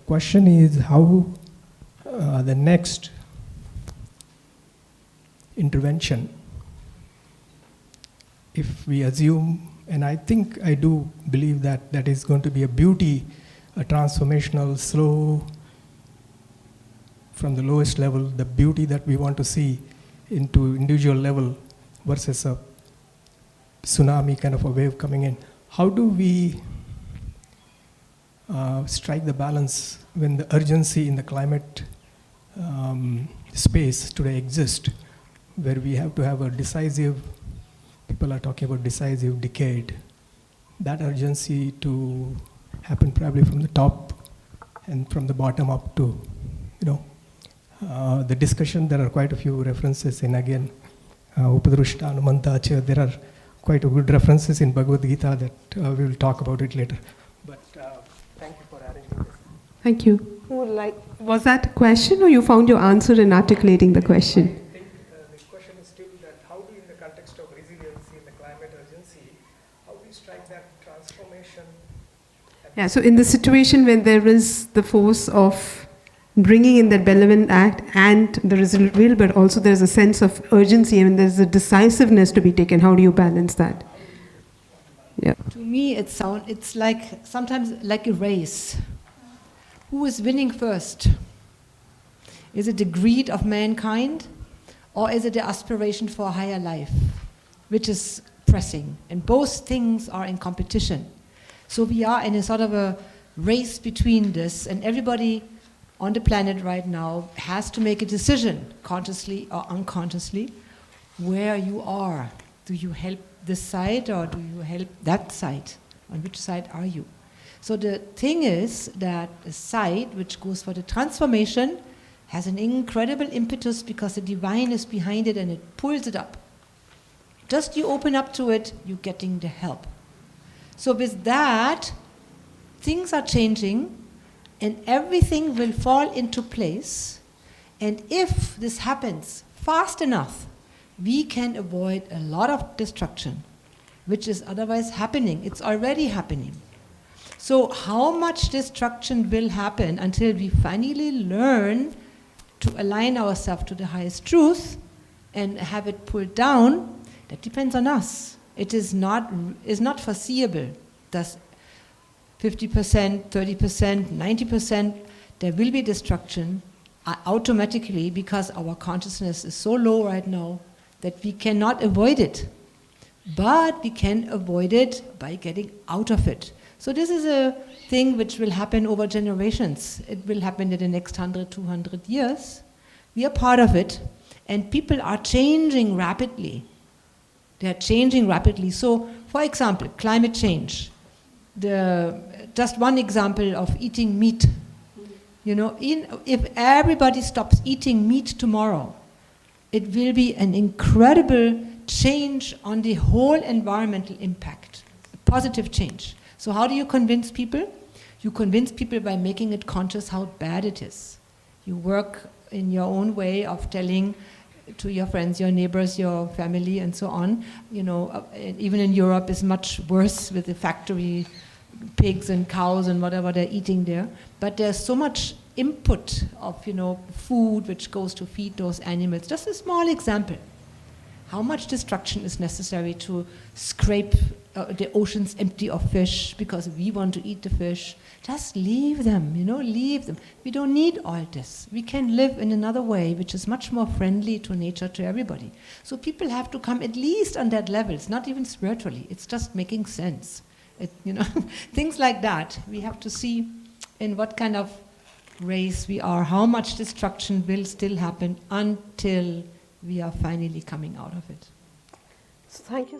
question is how the next intervention, if we assume, and I think I do believe that that is going to be a transformational, slow, from the lowest level, the beauty that we want to see into individual level versus a tsunami kind of a wave coming in. How do we strike the balance when the urgency in the climate space today exists, where we have to have a decisive, people are talking about decisive decade, that urgency to happen probably from the top and from the bottom up to, the discussion. There are quite a few references in, again, Upadrushta, Anumanta, there are quite a good references in Bhagavad Gita that we will talk about it later. But thank you for arranging this. Thank you. Was that a question, or you found your answer in articulating the question? I think the question is still that how do, in the context of resiliency and the climate urgency, how do you strike that transformation? Yeah, so in the situation when there is the force of bringing in that benevolent act and the resolute will, but also there's a sense of urgency, and there's a decisiveness to be taken, how do you balance that? Yeah. To me, it's like sometimes like a race. Who is winning first? Is it the greed of mankind, or is it the aspiration for a higher life, which is pressing? And both things are in competition. So we are in a sort of a race between this, and everybody on the planet right now has to make a decision, consciously or unconsciously, where you are. Do you help this side or do you help that side? On which side are you? So the thing is that the side which goes for the transformation has an incredible impetus because the divine is behind it and it pulls it up. Just you open up to it, you're getting the help. So with that, things are changing and everything will fall into place. And if this happens fast enough, we can avoid a lot of destruction, which is otherwise happening. It's already happening. So how much destruction will happen until we finally learn to align ourselves to the highest truth and have it pulled down, that depends on us. It is not foreseeable. Does 50%, 30%, 90%, there will be destruction automatically because our consciousness is so low right now that we cannot avoid it. But we can avoid it by getting out of it. So this is a thing which will happen over generations. It will happen in the next 100, 200 years. We are part of it, and people are changing rapidly. They are changing rapidly. So, for example, climate change. Just one example of eating meat. If everybody stops eating meat tomorrow, it will be an incredible change on the whole environmental impact, a positive change. So how do you convince people? You convince people by making it conscious how bad it is. You work in your own way of telling to your friends, your neighbors, your family, and so on. Even in Europe, it's much worse with the factory pigs and cows and whatever they're eating there. But there's so much input of food which goes to feed those animals. Just a small example. How much destruction is necessary to scrape the oceans empty of fish because we want to eat the fish? Just leave them, leave them. We don't need all this. We can live in another way which is much more friendly to nature, to everybody. So people have to come at least on that level. It's not even spiritually. It's just making sense. Things like that. We have to see in what kind of race we are, how much destruction will still happen until we are finally coming out of it. So thank you.